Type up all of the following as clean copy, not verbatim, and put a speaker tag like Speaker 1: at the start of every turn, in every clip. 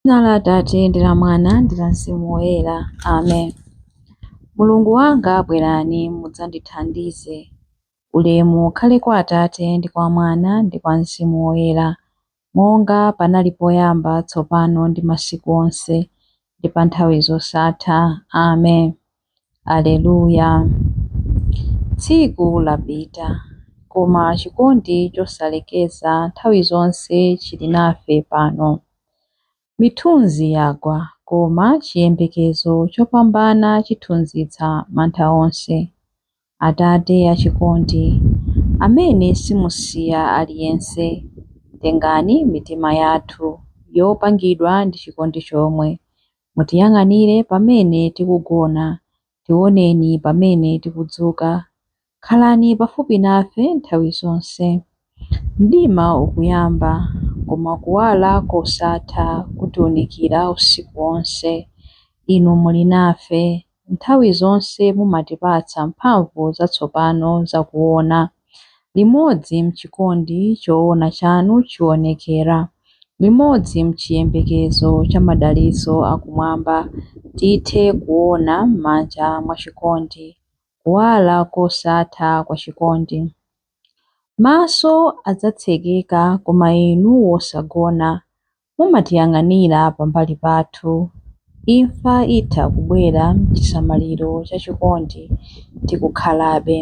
Speaker 1: Dzina la Atate ndi la Mwana ndi la Mzimu Woyera. Amen. Mulungu wanga bwerani mudzandithandize. Ulemu ukhale kwa Atate ndi kwa Mwana ndi kwa Mzimu Woyera, monga panali poyamba tsopano ndi masiku onse ndi pa nthawi zosatha. Amen. Aleluya. Tsiku lapita, koma chikondi chosalekeza nthawi zonse chili nafe pano. Mithunzi yagwa, koma chiyembekezo chopambana chithunzitsa mantha onse. Atate achikondi, amene simusiya aliyense, tengani mitima yathu yopangidwa ndi chikondi chomwe. Mutiyang'anire pamene tikugona, tioneni pamene tikudzuka. Khalani pafupi nafe nthawi zonse. Mdima ukuyamba, koma kuwala kosatha kutiwunikira usiku wonse. Inu muli nafe, nthawi zonse mumatipatsa mphamvu zatsopano zakuona. Limodzi m'chikondi choona chanu chionekera, limodzi m'chiyembekezo cha madalitso akumwamba, tithe kuona m'manja mwa chikondi, kuwala kosatha kwa chikondi. Maso adzatsekeka, koma inu wosagona mumatiyang'anira pambali pathu. Imfa itha kubwera m'chisamaliro cha chikondi, tikukhalabe.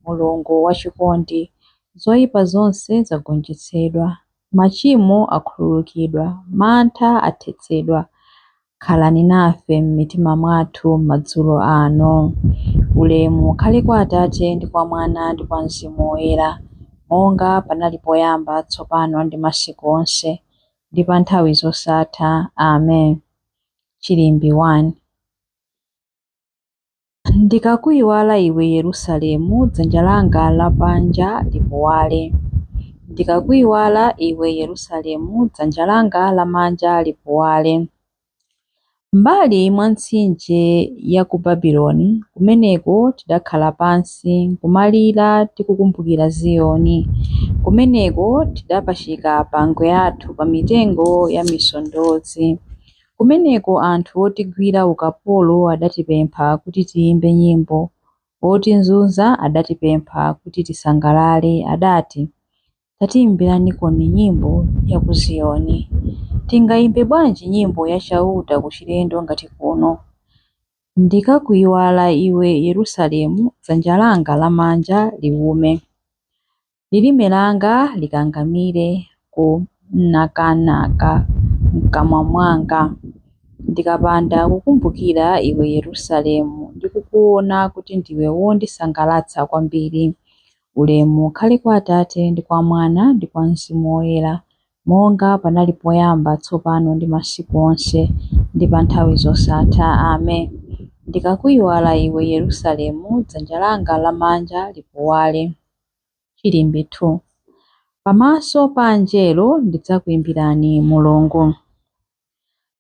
Speaker 1: Mulungu wa chikondi, zoyipa zonse zagonjetsedwa, machimo akhululukidwa, mantha athetsedwa. Khalani nafe m'mitima mwathu madzulo ano. Ulemu ukhale kwa Atate ndi kwa Mwana ndi kwa Mzimu Woyera, monga panali poyamba tsopano ndi masiku onse ndi pa nthawi zosatha. Amen. Chilimbi 1. Ndikakuyiwala iwe Yerusalemu, dzanja langa lamanja lipuwale. Ndikakuyiwala iwe Yerusalemu, dzanja langa lamanja lipuwale. M'mbali mwa mtsinje ya ku Babuloni, kumeneko tidakhala pansi nkumalira tikukumbukira Ziyoni. Kumeneko tidapachika pangwe athu pa mitengo ya misondozi. Kumeneko anthu otigwira ukapolo adatipempha kuti tiyimbe nyimbo, otizunza adatipempha kuti tisangalale, adati, tatiyimbirani koni nyimbo ya ku Ziyoni. Tingayimbe bwanji nyimbo ya chauta ku chilendo ngati kuno? Ndikakuyiwala iwe Yerusalemu, dzanja langa lamanja liwume. Lilime langa likangamire ku nakanaka m'kamwa mwanga. Ndikapanda kukumbukira iwe Yerusalemu, ndikukuona kuti ndiwe wondisangalatsa kwambiri. Ulemu ukhale kwa Atate ndi kwa Mwana ndi kwa Mzimu Woyera, monga panali poyamba tsopano ndi masiku onse ndi pa nthawi zosatha. Amen. Ndikakuyiwala iwe Yerusalemu, dzanja langa lamanja lipuwale. Chilimbi 2. Pamaso pa angelo ndidzakuyimbirani Mulungu.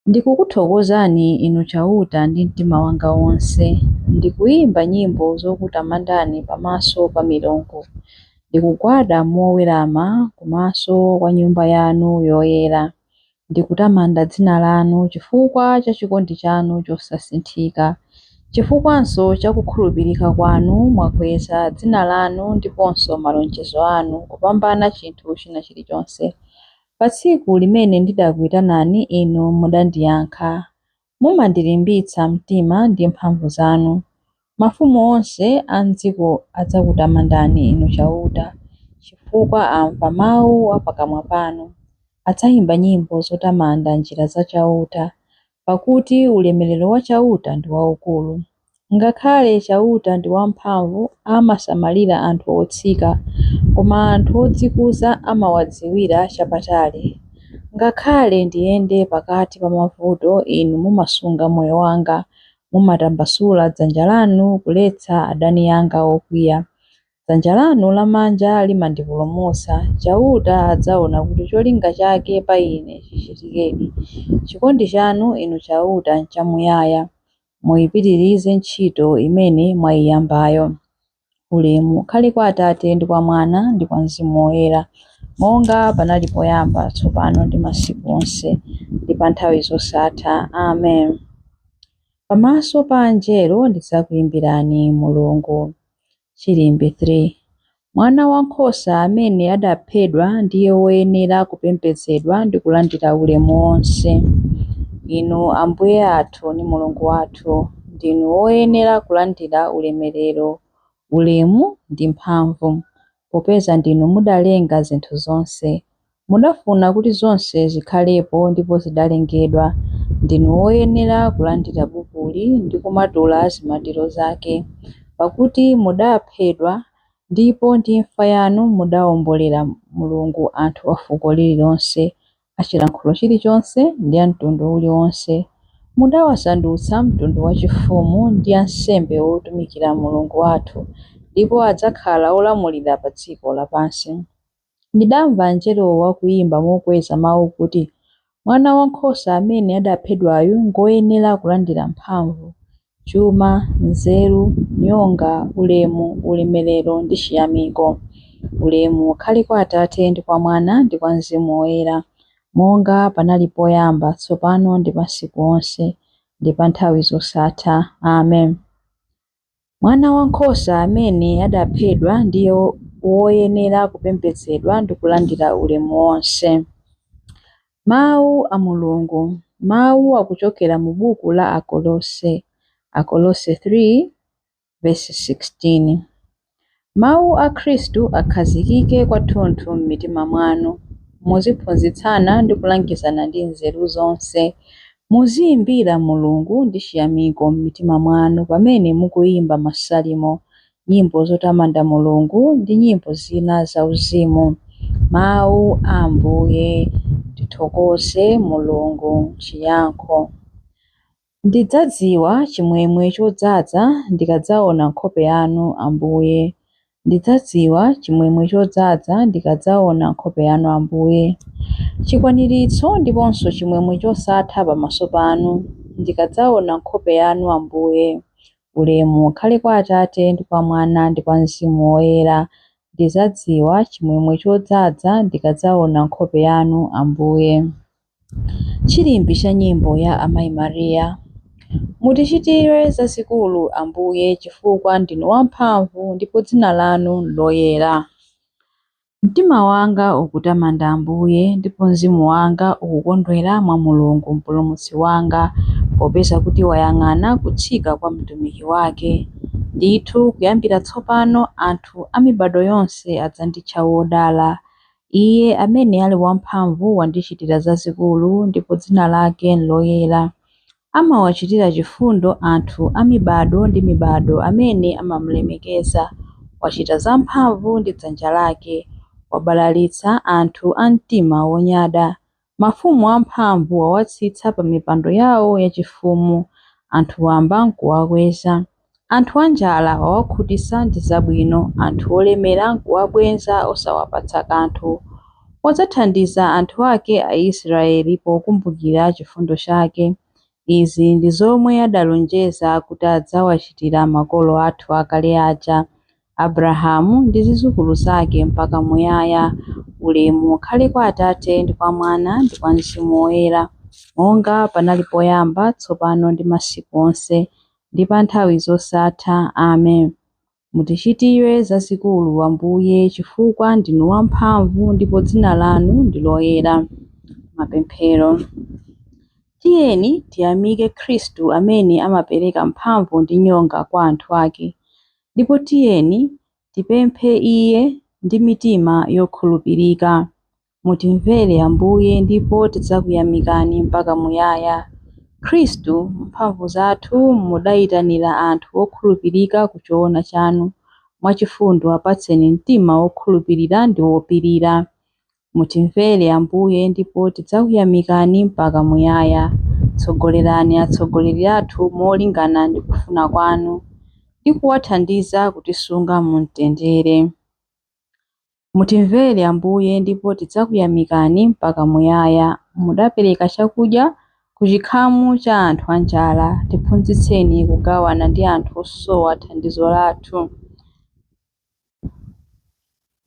Speaker 1: Ndikukuthokozani inu chauta ndi mtima wanga wonse. Ndikuyimba nyimbo zokutamandani pamaso pa milungu. Ndikugwada mowerama kumaso kwa nyumba yanu yoyera. Ndikutamanda dzina lanu chifukwa cha chikondi chanu chosasinthika. Chifukwanso cha kukhulupirika kwanu mwakweza dzina lanu ndiponso malonjezo anu kupambana chinthu china chilichonse. Pa tsiku limene ndidakuyitanani inu mudandiyankha. Mumandilimbitsa mtima ndi mphamvu zanu. Mafumu onse a m'dziko adzakutamandani inu chauta, chifukwa amva mawu a pakamwa panu. Adzayimba nyimbo zotamanda njira za chauta, pakuti ulemerero wa chauta ndi waukulu. Ngakhale chauta ndi wamphamvu amasamalira anthu otsika, koma anthu odzikuza amawadziwira chapatali. Ngakhale ndiyende pakati pa mavuto, inu mumasunga moyo wanga. Mumatambasula dzanja lanu kuletsa adani anga okwiya. Dzanja lanu lamanja limandipulumutsa. Chauta adzaona kuti cholinga chake pa ine chichitikedi. Chikondi chanu inu chauta nchamuyaya. Muyipitirize ntchito imene mwayiyambayo. Ulemu ukhale kwa Atate ndi kwa Mwana ndi kwa Mzimu Woyera, monga panali poyamba, tsopano ndi masiku onse, ndi pa nthawi zosatha. Amen. Pamaso pa angelo ndidzakuyimbirani Mulungu. Chilimbi 3. Mwana wankhosa amene adaphedwa ndiye woyenera kupembedzedwa ndi kulandira ulemu wonse. Inu Ambuye athu ndi Mulungu wathu, ndinu woyenera kulandira ulemerero, ulemu ndi mphamvu, popeza ndinu mudalenga zinthu zonse. Mudafuna kuti zonse zikhalepo ndipo zidalengedwa. Ndinu woyenera kulandira bukuli ndi kumatula zimatiro zake, pakuti mudaphedwa ndipo ndi imfa yanu mudawombolera Mulungu anthu a fuko lililonse, a chilankhulo chilichonse ndi a mtundu uliwonse. Mudawasandutsa mtundu wachifumu ndi ansembe otumikira Mulungu wathu, ndipo adzakhala olamulira pa dziko lapansi. Ndidamva angelowo wakuyimba mokweza mawu kuti, Mwana wankhosa amene adaphedwayu ngoyenera kulandira mphamvu, chuma, nzeru, nyonga, ulemu, ulemerero ndi chiyamiko. Ulemu ukhale kwa Atate ndi kwa Mwana ndi kwa Mzimu Woyera, monga panali poyamba, tsopano ndi masiku onse, ndi pa nthawi zosatha. Amen. Mwana wankhosa amene adaphedwa ndiye woyenera kupembedzedwa ndi kulandira ulemu wonse. Mawu a Mulungu. Mawu akuchokera mu buku la Akolose. Akolose 3 verse 16. Mawu a Khristu akhazikike kwathunthu m'mitima mwanu. Muziphunzitsana ndi kulangizana ndi nzeru zonse. Muziyimbira Mulungu ndi chiyamiko m'mitima mwanu pamene mukuyimba masalimo, nyimbo zotamanda Mulungu ndi nyimbo zina zauzimu. Mawu a Ambuye. Tithokoze Mulungu. Chiyankho. Ndidzadziwa chimwemwe chodzaza ndikadzaona nkhope yanu Ambuye. Ndidzadziwa chimwemwe chodzaza ndikadzaona nkhope yanu Ambuye. Chikwaniritso ndiponso chimwemwe chosatha pamaso panu ndikadzaona nkhope yanu Ambuye. Ulemu ukhale kwa Atate ndi kwa Mwana ndi kwa Mzimu Woyera. Ndidzadziwa chimwemwe chodzaza ndikadzaona nkhope yanu Ambuye. Chilimbi cha nyimbo ya Amayi Mariya. Mutichitire zazikulu Ambuye chifukwa ndinu wamphamvu ndipo dzina lanu loyera. Mtima wanga ukutamanda Ambuye ndipo mzimu wanga ukukondwera mwa Mulungu mpulumutsi wanga, popeza kuti wayang'ana kutsika kwa mtumiki wake. Ndithu kuyambira tsopano anthu a mibado yonse adzanditcha wodala. Iye amene ali wamphamvu wandichitira zazikulu ndipo dzina lake nloyera. Amawachitira chifundo anthu a mibado ndi mibado amene amamulemekeza. Wachita zamphamvu ndi dzanja lake. Wabalalitsa anthu a mtima wonyada. Mafumu amphamvu wawatsitsa pa mipando yawo yachifumu. Anthu wamba nkuwakweza. Anthu anjala wawakhutitsa ndi zabwino. Anthu olemera nkuwabwenza osawapatsa kanthu. Wadzathandiza anthu ake Aisraeli pokumbukira chifundo chake. Izi ndi zomwe adalonjeza kuti adzawachitira makolo athu akale aja, Abrahamu ndi zidzukulu zake mpaka muyaya. Ulemu ukhale kwa Atate ndi kwa Mwana ndi kwa Mzimu Woyera, monga panali poyamba, tsopano ndi masiku onse, ndi pa nthawi zosatha. Amen. Mutichitire zazikulu Ambuye chifukwa ndinu wamphamvu ndipo dzina lanu ndi loyera. Mapemphero. Tiyeni tiyamike Khristu amene amapereka mphamvu ndi nyonga kwa anthu ake, ndipo tiyeni tipemphe Iye ndi mitima yokhulupirika. Mutimvere Ambuye ndipo tidzakuyamikani mpaka muyaya. Khristu, mphamvu zathu, mudayitanira anthu okhulupirika ku choona chanu. Mwachifundo apatseni mtima wokhulupirira ndi wopirira. Mutimvere Ambuye ndipo tidzakuyamikani mpaka muyaya. Tsogolerani atsogoleri athu molingana ndi kufuna kwanu, ndi kuwathandiza kutisunga mu mtendere. Mutimvere Ambuye ndipo tidzakuyamikani mpaka muyaya. Mudapereka chakudya ku chikhamu cha anthu anjala. Tiphunzitseni kugawana ndi anthu osowa thandizo lathu.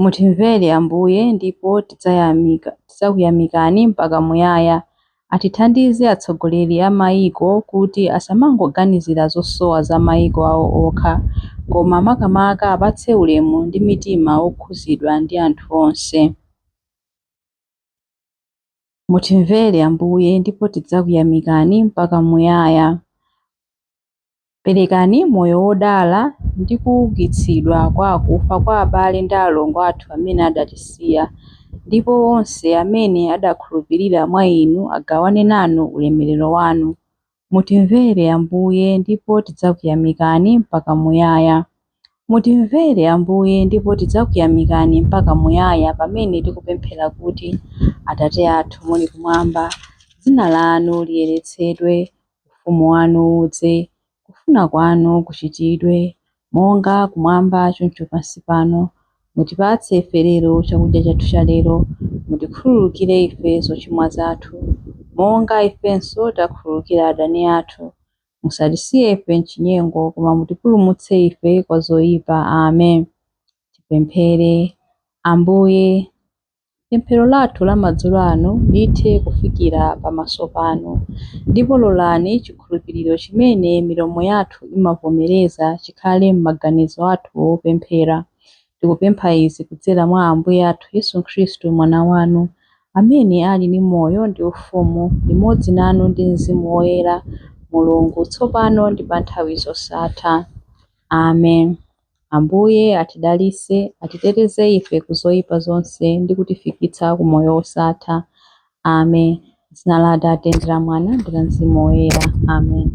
Speaker 1: Mutimvere Ambuye ndipo tidzakuyamikani mpaka muyaya. Atithandize atsogoleri a mayiko kuti asamangoganizira zosowa za mayiko awo okha, koma makamaka apatse ulemu ndi mitima okhuzidwa ndi anthu onse. Mutimvere Ambuye ndipo tidzakuyamikani mpaka muyaya. Perekani moyo wodala ndi kuukitsidwa kwa akufa kwa abale ndi alongo athu amene adatisiya, ndipo onse amene adakhulupirira mwa inu agawane nanu ulemerero wanu. Mutimvere Ambuye ndipo tidzakuyamikani mpaka muyaya. Mutimvere Ambuye ndipo tidzakuyamikani mpaka muyaya pamene tikupemphera kuti Atate athu muli kumwamba, dzina lanu liyeretsedwe, ufumu wanu udze, kufuna kwanu kuchitidwe monga kumwamba choncho pansi pano. Mutipatse ife lero chakudya chathu cha lero. Mutikhululukire ife zochimwa zathu monga ifenso takhululukira adani athu. Musatisiye ife m'chinyengo, koma mutipulumutse ife kwa zoyipa. Amen. Tipemphere. Ambuye, pemphero lathu la madzulo ano lithe kufikira pamaso panu, ndipo lolani chikhulupiriro chimene milomo yathu imavomereza chikhale m'maganizo athu opemphera. Tikupempha izi kudzera mwa Ambuye athu Yesu Khristu mwana wanu, amene ali ndi moyo ndi ufumu limodzi nanu ndi Mzimu Woyera, Mulungu tsopano ndi pa nthawi zosatha. Amen. Ambuye atidalitse, atiteteze ife ku zoyipa zonse ndi kutifikitsa ku moyo wosatha. Amen. Dzina la Atate ndi la Mwana ndi la Mzimu Woyera. Amen.